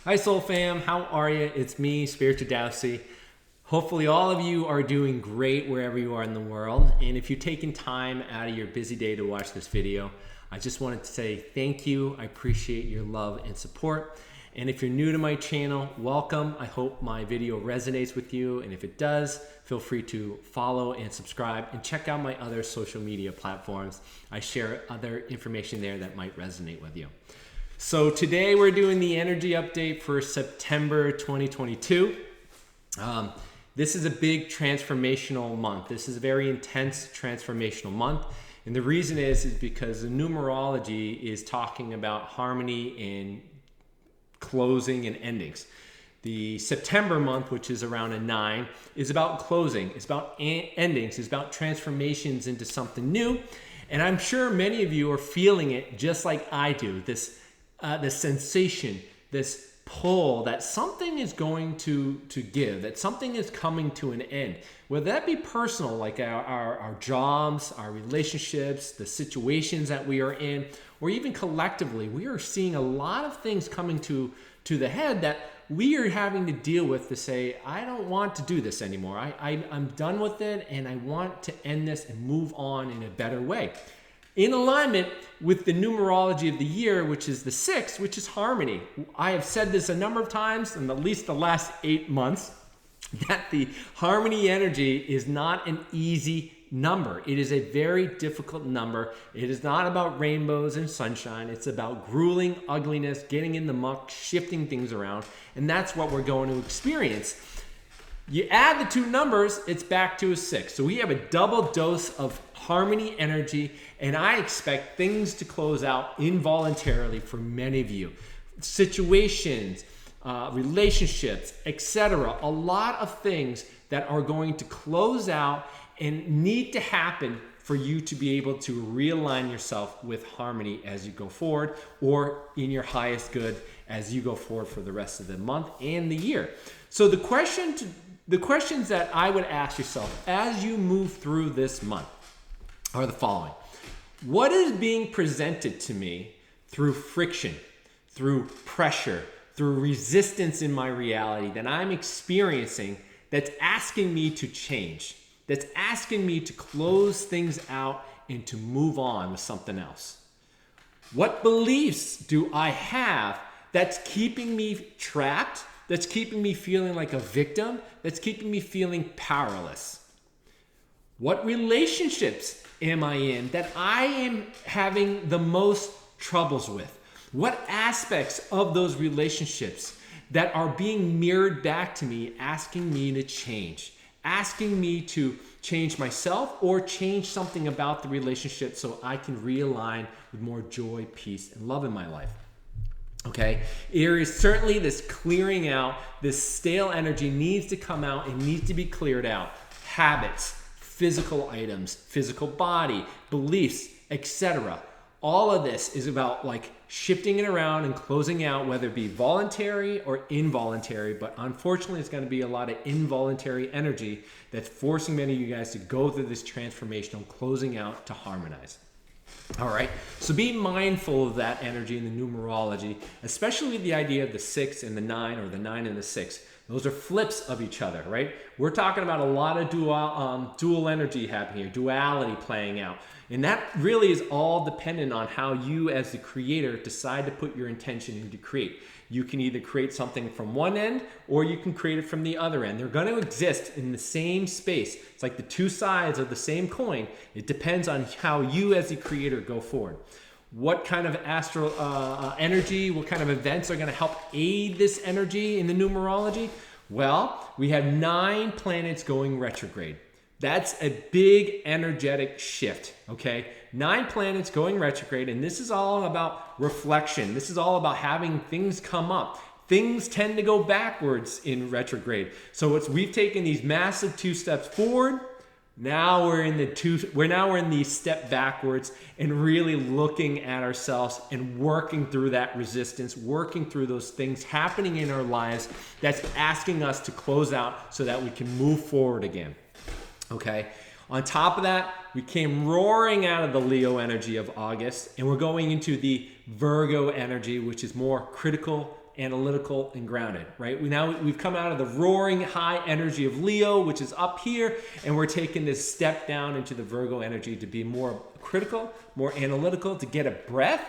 Hi Soul Fam, how are you? It's me, Spiritual Dowsey. Hopefully all of you are doing great wherever you are in the world. And if you're taking time out of your busy day to watch this video, I just wanted to say thank you. I appreciate your love and support. And if you're new to my channel, welcome. I hope my video resonates with you. And if it does, feel free to follow and subscribe and check out my other social media platforms. I share other information there that might resonate with you. So today we're doing the energy update for September 2022. This is a big transformational month. This is a very intense transformational month. And the reason is because the numerology is talking about harmony and closing and endings. The September month, which is around a 9, is about closing. It's about endings. It's about transformations into something new. And I'm sure many of you are feeling it just like I do. This sensation, this pull that something is going to give, that something is coming to an end. Whether that be personal, like our jobs, our relationships, the situations that we are in, or even collectively, we are seeing a lot of things coming to the head that we are having to deal with to say, I don't want to do this anymore. I'm done with it and I want to end this and move on in a better way. In alignment with the numerology of the year, which is the 6, which is harmony. I have said this a number of times in at least the last 8 months, that the harmony energy is not an easy number. It is a very difficult number. It is not about rainbows and sunshine. It's about grueling ugliness, getting in the muck, shifting things around. And that's what we're going to experience. You add the two numbers, it's back to a 6. So we have a double dose of harmony energy, and I expect things to close out involuntarily for many of you. Situations, relationships, etc. A lot of things that are going to close out and need to happen for you to be able to realign yourself with harmony as you go forward, or in your highest good as you go forward for the rest of the month and the year. So the questions that I would ask yourself as you move through this month are the following. What is being presented to me through friction, through pressure, through resistance in my reality that I'm experiencing that's asking me to change, that's asking me to close things out and to move on with something else? What beliefs do I have that's keeping me trapped, that's keeping me feeling like a victim, that's keeping me feeling powerless? What relationships am I in that I am having the most troubles with? What aspects of those relationships that are being mirrored back to me, asking me to change, asking me to change myself or change something about the relationship so I can realign with more joy, peace, and love in my life? Okay, there is certainly this clearing out, this stale energy needs to come out and needs to be cleared out. Habits, physical items, physical body, beliefs, etc. All of this is about like shifting it around and closing out, whether it be voluntary or involuntary. But unfortunately, it's going to be a lot of involuntary energy that's forcing many of you guys to go through this transformational closing out to harmonize. All right, so be mindful of that energy in the numerology, especially the idea of the 6 and the 9, or the 9 and the 6. Those are flips of each other, right? We're talking about a lot of dual energy happening here, duality playing out. And that really is all dependent on how you as the creator decide to put your intention in to create. You can either create something from one end or you can create it from the other end. They're going to exist in the same space. It's like the two sides of the same coin. It depends on how you as the creator go forward. What kind of astral energy, what kind of events are going to help aid this energy in the numerology? Well, we have 9 planets going retrograde. That's a big energetic shift, okay? 9 planets going retrograde, and this is all about reflection. This is all about having things come up. Things tend to go backwards in retrograde. So we've taken these massive 2 steps forward. Now we're in the step backwards and really looking at ourselves and working through that resistance, working through those things happening in our lives that's asking us to close out so that we can move forward again. Okay. On top of that, we came roaring out of the Leo energy of August, and we're going into the Virgo energy, which is more critical analytical, and grounded, right? We've come out of the roaring high energy of Leo, which is up here, and we're taking this step down into the Virgo energy to be more critical, more analytical, to get a breath.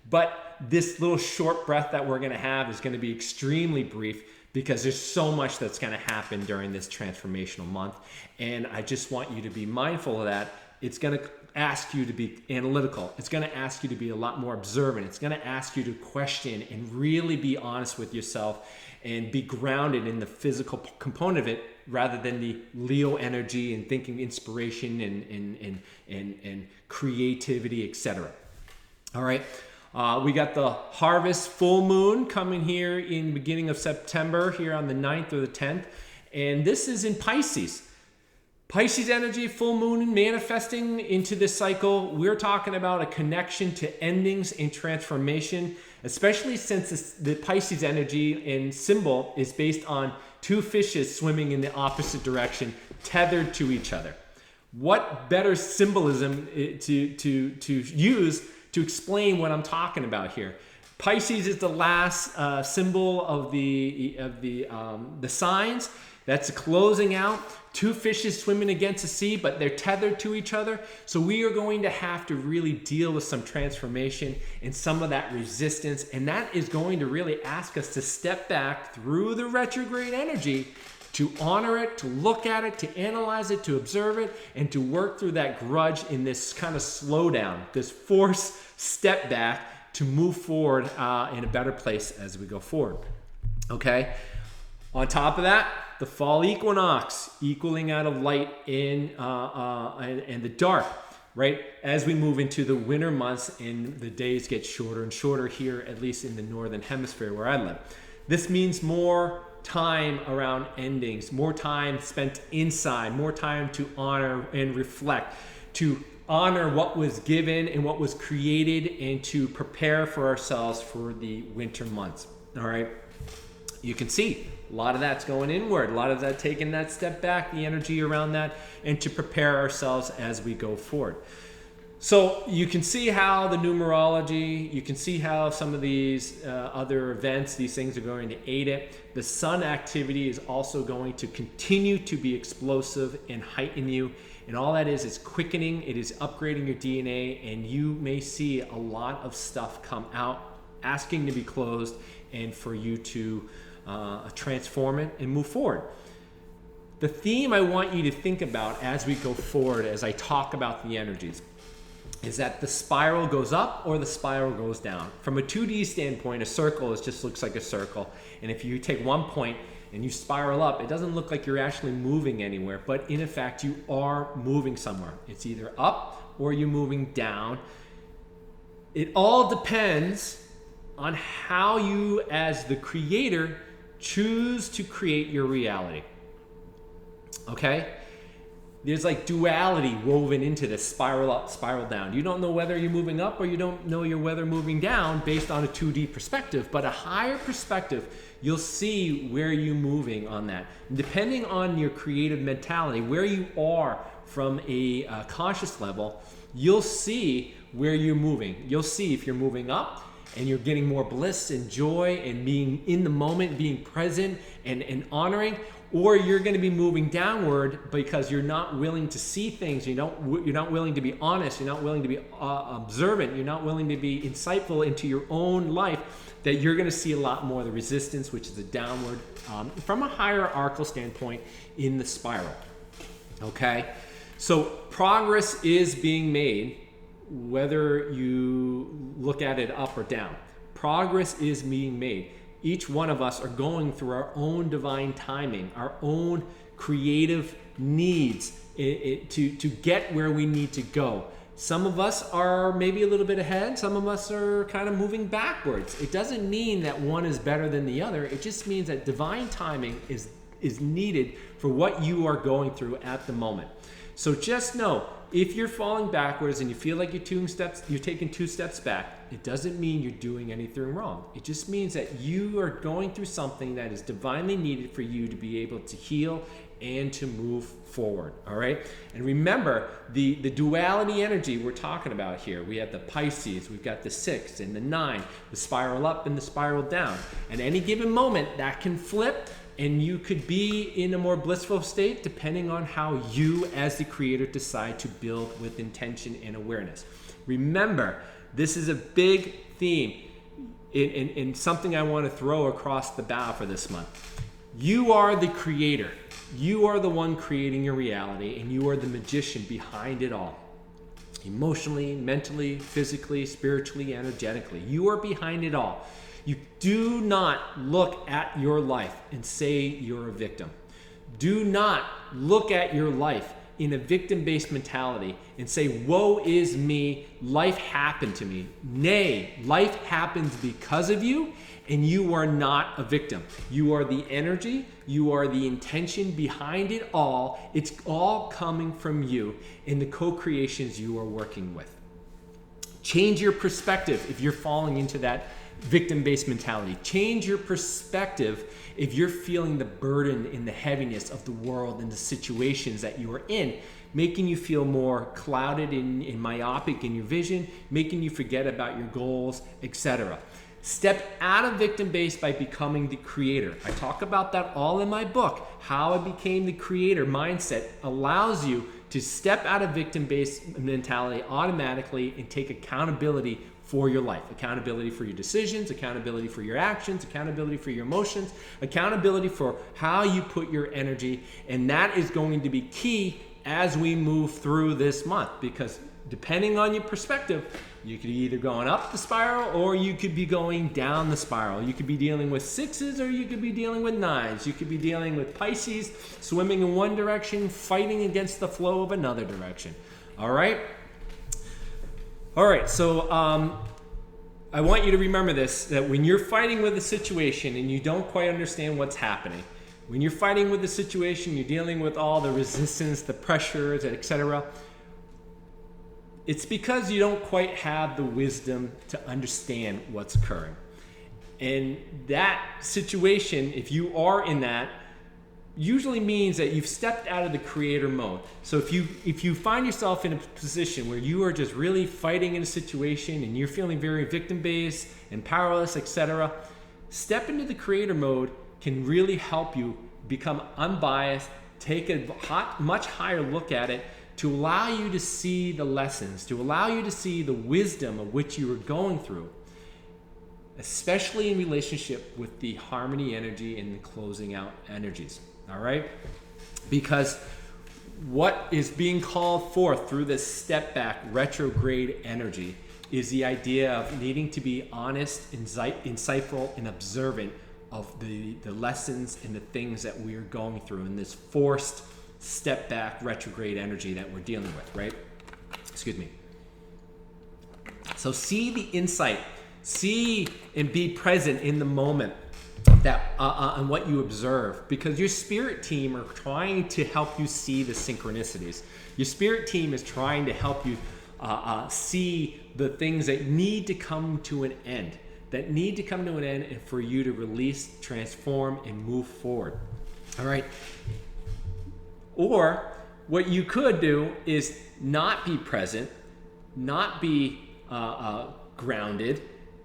But this little short breath that we're going to have is going to be extremely brief, because there's so much that's going to happen during this transformational month. And I just want you to be mindful of that. It's going to ask you to be analytical. It's going to ask you to be a lot more observant. It's going to ask you to question and really be honest with yourself and be grounded in the physical component of it, rather than the Leo energy and thinking inspiration and creativity, etc. All right. We got the harvest full moon coming here in the beginning of September, here on the 9th or the 10th. And this is in Pisces. Pisces energy, full moon, manifesting into this cycle. We're talking about a connection to endings and transformation, especially since the Pisces energy and symbol is based on two fishes swimming in the opposite direction, tethered to each other. What better symbolism to use to explain what I'm talking about here? Pisces is the last symbol of the signs. That's closing out. Two fishes swimming against the sea, but they're tethered to each other. So we are going to have to really deal with some transformation and some of that resistance. And that is going to really ask us to step back through the retrograde energy, to honor it, to look at it, to analyze it, to observe it, and to work through that grudge in this kind of slowdown, this forced step back to move forward in a better place as we go forward. Okay? On top of that, the fall equinox, equaling out of light and the dark, right? As we move into the winter months and the days get shorter and shorter here, at least in the northern hemisphere where I live. This means more time around endings, more time spent inside, more time to honor and reflect, to honor what was given and what was created, and to prepare for ourselves for the winter months. All right. You can see a lot of that's going inward, a lot of that taking that step back, the energy around that, and to prepare ourselves as we go forward. So you can see how the numerology, you can see how some of these other events, these things are going to aid it. The sun activity is also going to continue to be explosive and heighten you. And all that is quickening, it is upgrading your DNA, and you may see a lot of stuff come out, asking to be closed, and for you to transform it and move forward. The theme I want you to think about as we go forward, as I talk about the energies, is that the spiral goes up or the spiral goes down. From a 2D standpoint, a circle just looks like a circle. And if you take one point and you spiral up, it doesn't look like you're actually moving anywhere, but in effect, you are moving somewhere. It's either up or you're moving down. It all depends on how you, as the creator, choose to create your reality. Okay? There's like duality woven into this spiral up, spiral down. You don't know whether you're moving up or you don't know whether moving down based on a 2D perspective, but a higher perspective, you'll see where you're moving on that. Depending on your creative mentality, where you are from a conscious level, you'll see where you're moving. You'll see if you're moving up and you're getting more bliss and joy and being in the moment, being present and honoring, or you're going to be moving downward because you're not willing to see things, you're not willing to be honest, you're not willing to be observant, you're not willing to be insightful into your own life, that you're going to see a lot more of the resistance, which is a downward, from a hierarchical standpoint in the spiral. Okay? So progress is being made, whether you look at it up or down. Progress is being made. Each one of us are going through our own divine timing, our own creative needs to get where we need to go. Some of us are maybe a little bit ahead. Some of us are kind of moving backwards. It doesn't mean that one is better than the other. It just means that divine timing is needed for what you are going through at the moment. So just know, if you're falling backwards and you feel like you're taking 2 steps back, it doesn't mean you're doing anything wrong. It just means that you are going through something that is divinely needed for you to be able to heal and to move forward. All right. And remember the duality energy we're talking about here. We have the Pisces, we've got the 6 and the 9, the spiral up and the spiral down. At any given moment, that can flip, and you could be in a more blissful state depending on how you as the creator decide to build with intention and awareness. Remember, this is a big theme in something I want to throw across the bow for this month. You are the creator. You are the one creating your reality, and you are the magician behind it all. Emotionally, mentally, physically, spiritually, energetically. You are behind it all. You do not look at your life and say you're a victim. Do not look at your life in a victim-based mentality and say, woe is me, life happened to me. Nay, life happens because of you, and you are not a victim. You are the energy, you are the intention behind it all. It's all coming from you in the co-creations you are working with. Change your perspective if you're falling into that victim-based mentality. Change your perspective if you're feeling the burden and the heaviness of the world and the situations that you are in, making you feel more clouded and myopic in your vision, making you forget about your goals, etc. Step out of victim-based by becoming the creator. I talk about that all in my book. How I Became the Creator mindset allows you to step out of victim-based mentality automatically and take accountability for your life. Accountability for your decisions, accountability for your actions, accountability for your emotions, accountability for how you put your energy. And that is going to be key as we move through this month, because depending on your perspective, you could be either going up the spiral or you could be going down the spiral. You could be dealing with 6s or you could be dealing with 9s. You could be dealing with Pisces swimming in one direction, fighting against the flow of another direction. All right? All right, so I want you to remember this, that when you're fighting with a situation and you don't quite understand what's happening, when you're fighting with the situation, you're dealing with all the resistance, the pressures, etc., it's because you don't quite have the wisdom to understand what's occurring. And that situation, if you are in that, usually means that you've stepped out of the creator mode. So if you find yourself in a position where you are just really fighting in a situation and you're feeling very victim-based and powerless, etc., step into the creator mode can really help you become unbiased, take a much higher look at it, to allow you to see the lessons, to allow you to see the wisdom of which you are going through, especially in relationship with the harmony energy and the closing out energies. All right? Because what is being called forth through this step back retrograde energy is the idea of needing to be honest, insightful, and observant of the lessons and the things that we are going through in this forced step back retrograde energy that we're dealing with, right? Excuse me. So see the insight, see and be present in the moment that and what you observe, because your spirit team are trying to help you see the synchronicities. Your spirit team is trying to help you see the things that need to come to an end, and for you to release, transform, and move forward. All right. Or what you could do is not be present, not be grounded,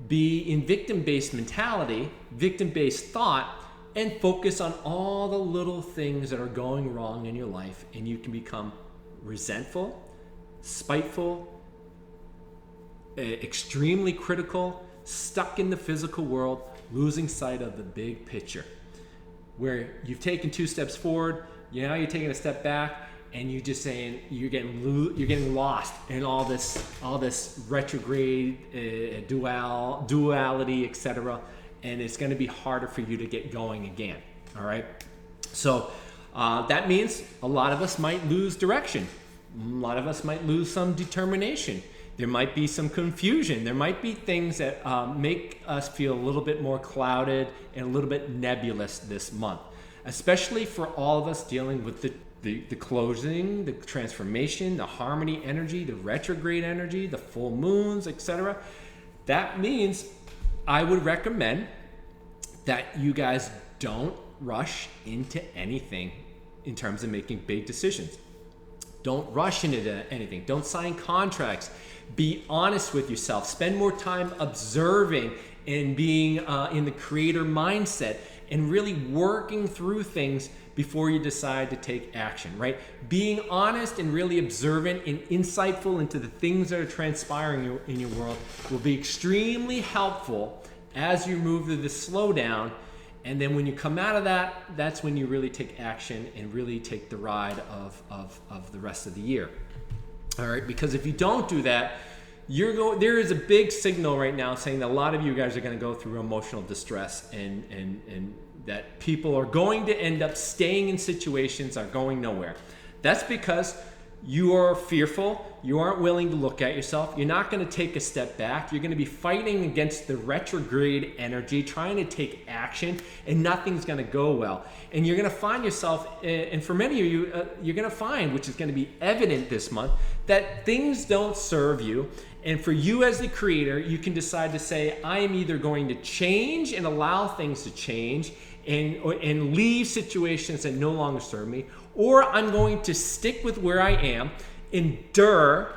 be in victim-based mentality, victim-based thought, and focus on all the little things that are going wrong in your life, and you can become resentful, spiteful, extremely critical, stuck in the physical world, losing sight of the big picture, where you've taken 2 steps forward, now you're taking a step back, and you're just saying you're getting lost in all this retrograde duality, etc. And it's going to be harder for you to get going again. All right. So that means a lot of us might lose direction. A lot of us might lose some determination. There might be some confusion. There might be things that make us feel a little bit more clouded and a little bit nebulous this month, especially for all of us dealing with the closing, the transformation, the harmony energy, the retrograde energy, the full moons, etc. That means I would recommend that you guys don't rush into anything in terms of making big decisions. Don't rush into anything. Don't sign contracts. Be honest with yourself. Spend more time observing and being in the creator mindset and really working through things before you decide to take action, right? Being honest and really observant and insightful into the things that are transpiring in your world will be extremely helpful as you move through the slowdown. And then when you come out of that, that's when you really take action and really take the ride of the rest of the year. All right, because if you don't do that, there is a big signal right now saying that a lot of you guys are going to go through emotional distress and that people are going to end up staying in situations are going nowhere. That's because you are fearful. You aren't willing to look at yourself. You're not going to take a step back. You're going to be fighting against the retrograde energy, trying to take action, and nothing's going to go well. And you're going to find yourself, and for many of you, you're going to find, which is going to be evident this month, that things don't serve you. And for you as the creator, you can decide to say, I am either going to change and allow things to change and leave situations that no longer serve me, or I'm going to stick with where I am, endure,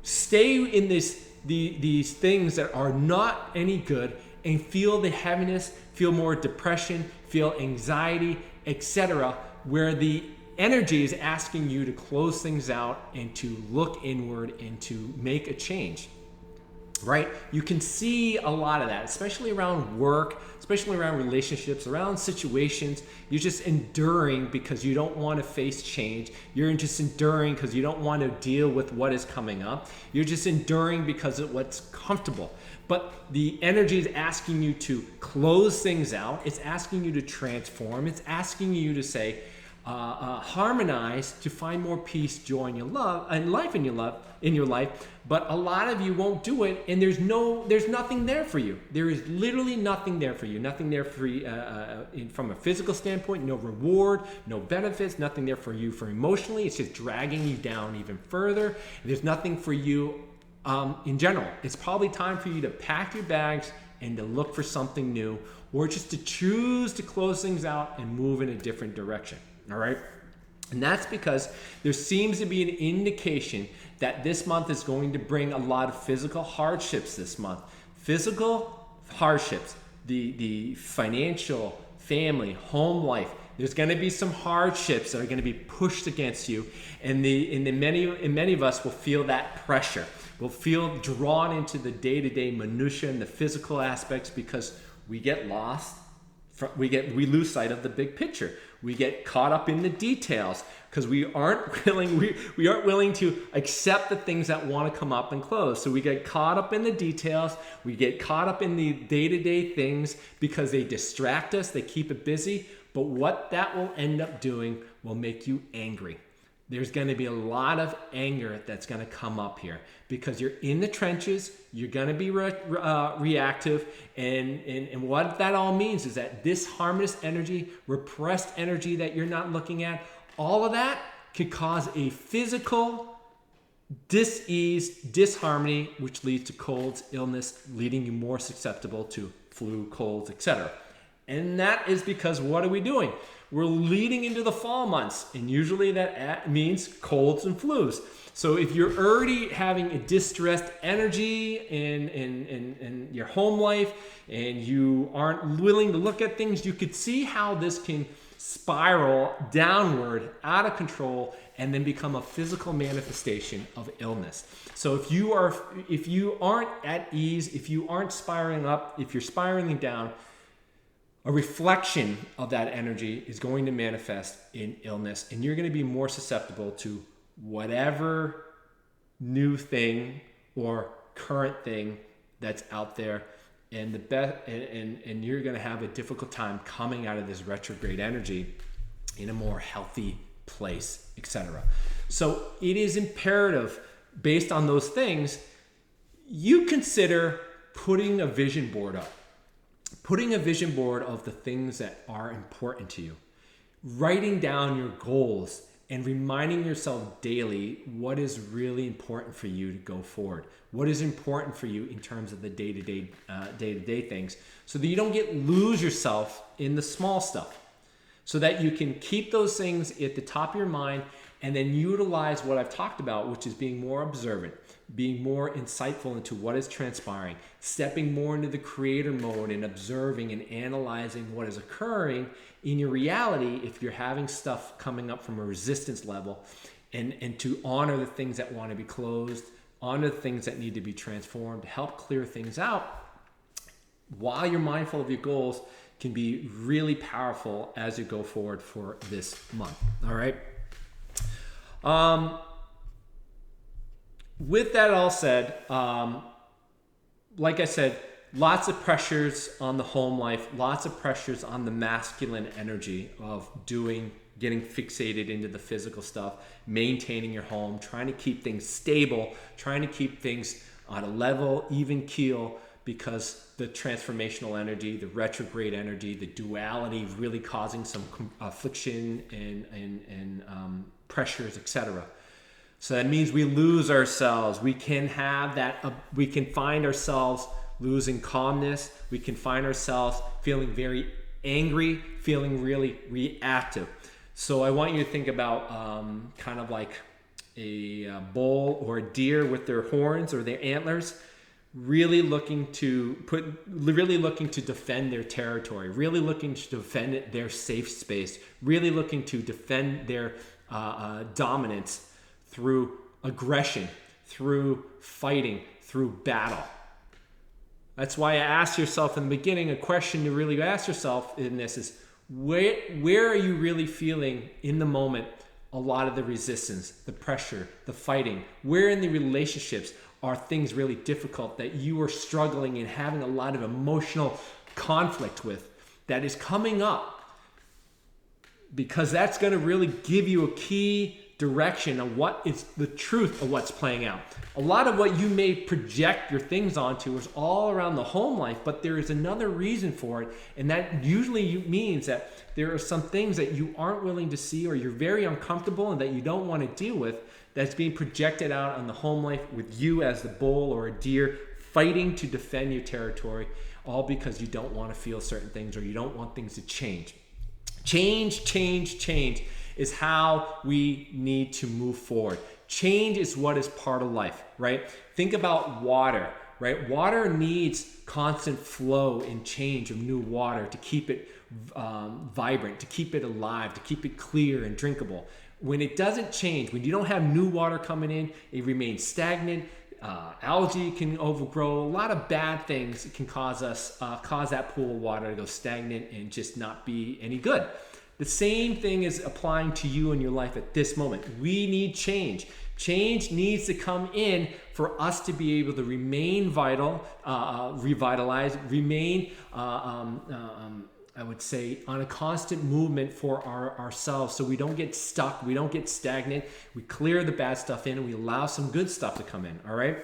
stay in these things that are not any good, and feel the heaviness, feel more depression, feel anxiety, etc., where the energy is asking you to close things out and to look inward and to make a change, right? You can see a lot of that, especially around work, especially around relationships, around situations. You're just enduring because you don't want to face change. You're just enduring because you don't want to deal with what is coming up. You're just enduring because of what's comfortable. But the energy is asking you to close things out. It's asking you to transform. It's asking you to say, harmonize to find more peace, joy in your love, and life in your life. But a lot of you won't do it, and there's nothing there for you. There is literally nothing there for you. Nothing there for you from a physical standpoint. No reward, no benefits. Nothing there for you for emotionally. It's just dragging you down even further. There's nothing for you in general. It's probably time for you to pack your bags and to look for something new, or just to choose to close things out and move in a different direction. All right. And that's because there seems to be an indication that this month is going to bring a lot of physical hardships this month. Physical hardships, the financial, family, home life. There's going to be some hardships that are going to be pushed against you. And many of us will feel that pressure. We'll feel drawn into the day-to-day minutiae and the physical aspects because we get lost. We lose sight of the big picture. We get caught up in the details because we aren't willing to accept the things that want to come up and close. So we get caught up in the details. We get caught up in the day-to-day things because they distract us. They keep it busy. But what that will end up doing will make you angry. There's going to be a lot of anger that's going to come up here because you're in the trenches. You're going to be reactive. And what that all means is that this harmless energy, repressed energy that you're not looking at, all of that could cause a physical dis-ease, disharmony, which leads to colds, illness, leading you more susceptible to flu, colds, etc. And that is because what are we doing? We're leading into the fall months, and usually that means colds and flus. So if you're already having a distressed energy in your home life and you aren't willing to look at things, you could see how this can spiral downward, out of control, and then become a physical manifestation of illness. So if you aren't at ease, if you aren't spiraling up, if you're spiraling down, a reflection of that energy is going to manifest in illness, and you're going to be more susceptible to whatever new thing or current thing that's out there, and and you're going to have a difficult time coming out of this retrograde energy in a more healthy place, etc. So it is imperative, based on those things, you consider putting a vision board up. Putting a vision board of the things that are important to you, writing down your goals and reminding yourself daily what is really important for you to go forward, what is important for you in terms of the day-to-day things, so that you don't lose yourself in the small stuff. so that you can keep those things at the top of your mind and then utilize what I've talked about, which is being more observant, being more insightful into what is transpiring, stepping more into the creator mode and observing and analyzing what is occurring in your reality if you're having stuff coming up from a resistance level, and to honor the things that want to be closed, honor the things that need to be transformed, help clear things out while you're mindful of your goals can be really powerful as you go forward for this month. All right. With that all said, like I said, lots of pressures on the home life, lots of pressures on the masculine energy of getting fixated into the physical stuff, maintaining your home, trying to keep things stable, trying to keep things on a level, even keel, because the transformational energy, the retrograde energy, the duality really causing some affliction and pressures, etc. So that means we lose ourselves. We can have that, we can find ourselves losing calmness. We can find ourselves feeling very angry, feeling really reactive. So I want you to think about kind of like a bull or a deer with their horns or their antlers, really looking to defend their territory, really looking to defend their safe space, really looking to defend their dominance through aggression, through fighting, through battle. That's why I asked yourself in the beginning, a question to really ask yourself in this is, where are you really feeling in the moment a lot of the resistance, the pressure, the fighting? Where in the relationships are things really difficult that you are struggling and having a lot of emotional conflict with that is coming up? Because that's going to really give you a key direction of what is the truth of what's playing out. A lot of what you may project your things onto is all around the home life, but there is another reason for it, and that usually means that there are some things that you aren't willing to see or you're very uncomfortable and that you don't want to deal with that's being projected out on the home life with you as the bull or a deer fighting to defend your territory, all because you don't want to feel certain things or you don't want things to change. Change is how we need to move forward. Change is what is part of life, right? Think about water, right? Water needs constant flow and change of new water to keep it vibrant, to keep it alive, to keep it clear and drinkable. When it doesn't change, when you don't have new water coming in, it remains stagnant. Algae can overgrow. A lot of bad things can cause that pool of water to go stagnant and just not be any good. The same thing is applying to you in your life at this moment. We need change. Change needs to come in for us to be able to remain vital, revitalized, remain, I would say, on a constant movement for ourselves, so we don't get stuck, we don't get stagnant, we clear the bad stuff in and we allow some good stuff to come in, all right?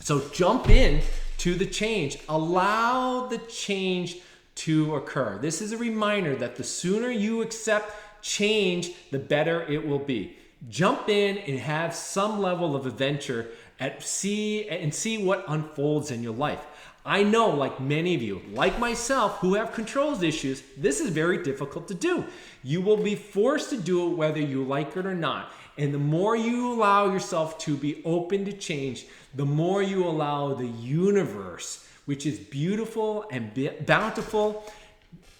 So jump in to the change. Allow the change to occur. This is a reminder that the sooner you accept change, the better it will be. Jump in and have some level of adventure and see what unfolds in your life. I know, like many of you, like myself, who have controls issues, this is very difficult to do. You will be forced to do it whether you like it or not. And the more you allow yourself to be open to change, the more you allow the universe, which is beautiful and bountiful,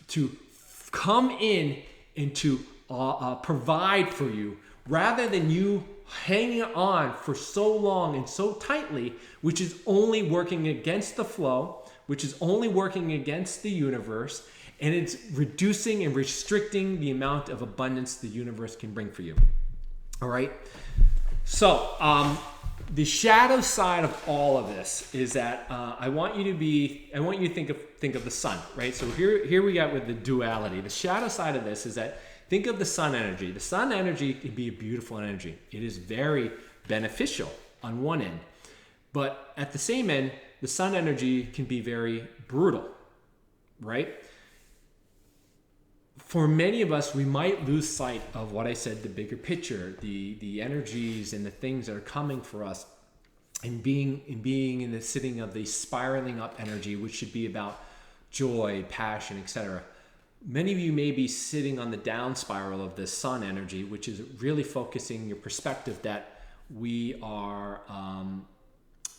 to come in and to provide for you, rather than you hanging on for so long and so tightly, which is only working against the flow, which is only working against the universe, and it's reducing and restricting the amount of abundance the universe can bring for you. All right? So, the shadow side of all of this is that I want you to think of the sun, right? So here we got with the duality. The shadow side of this is that think of the sun energy. The sun energy can be a beautiful energy. It is very beneficial on one end, but at the same end, the sun energy can be very brutal, right? For many of us, we might lose sight of what I said, the bigger picture, the energies and the things that are coming for us, and being in the sitting of the spiraling up energy, which should be about joy, passion, etc. Many of you may be sitting on the down spiral of this sun energy, which is really focusing your perspective that we are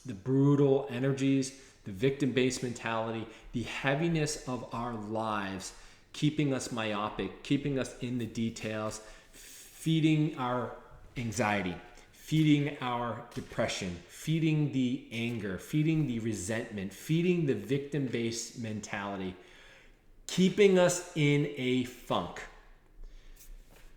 the brutal energies, the victim-based mentality, the heaviness of our lives, keeping us myopic, keeping us in the details, feeding our anxiety, feeding our depression, feeding the anger, feeding the resentment, feeding the victim-based mentality, keeping us in a funk.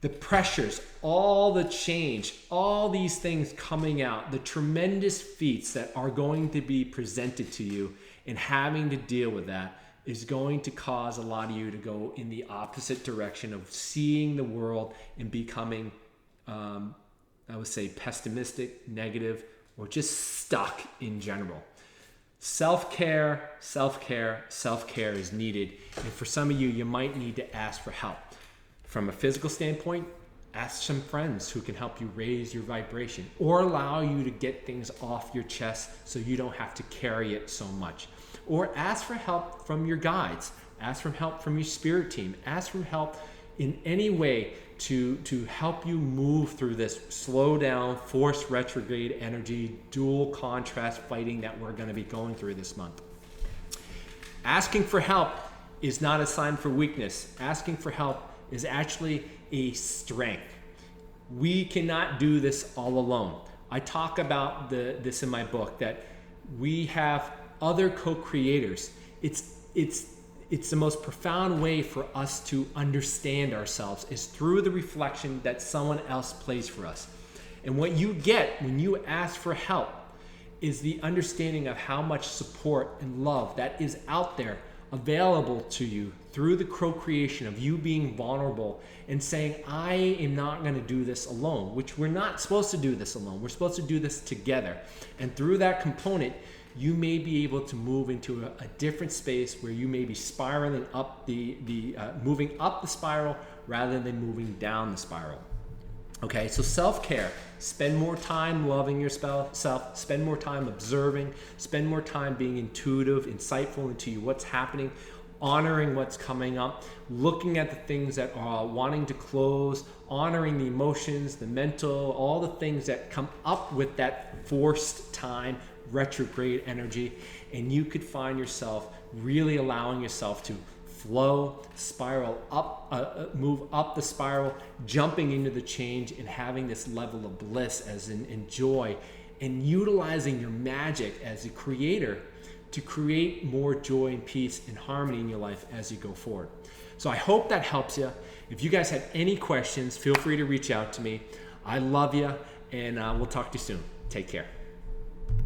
The pressures, all the change, all these things coming out, the tremendous feats that are going to be presented to you and having to deal with that is going to cause a lot of you to go in the opposite direction of seeing the world and becoming, I would say, pessimistic, negative, or just stuck in general. Self-care, self-care, self-care is needed. And for some of you, you might need to ask for help. From a physical standpoint, ask some friends who can help you raise your vibration or allow you to get things off your chest so you don't have to carry it so much. Or ask for help from your guides. Ask for help from your spirit team. Ask for help in any way to help you move through this slow down, forced retrograde energy, dual contrast fighting that we're going to be going through this month. Asking for help is not a sign for weakness. Asking for help is actually a strength. We cannot do this all alone. I talk about this in my book, that we have other co-creators. It's the most profound way for us to understand ourselves is through the reflection that someone else plays for us. And what you get when you ask for help is the understanding of how much support and love that is out there available to you through the co-creation of you being vulnerable and saying, I am not going to do this alone, which we're not supposed to do this alone. We're supposed to do this together. And through that component, you may be able to move into a different space where you may be spiraling up moving up the spiral rather than moving down the spiral. Okay, so self-care. Spend more time loving yourself, spend more time observing, spend more time being intuitive, insightful into what's happening, honoring what's coming up, looking at the things that are wanting to close, honoring the emotions, the mental, all the things that come up with that forced time, retrograde energy, and you could find yourself really allowing yourself to flow, spiral up, move up the spiral, jumping into the change and having this level of bliss as in joy, and utilizing your magic as a creator to create more joy and peace and harmony in your life as you go forward. So I hope that helps you. If you guys have any questions, feel free to reach out to me. I love you, and we'll talk to you soon. Take care.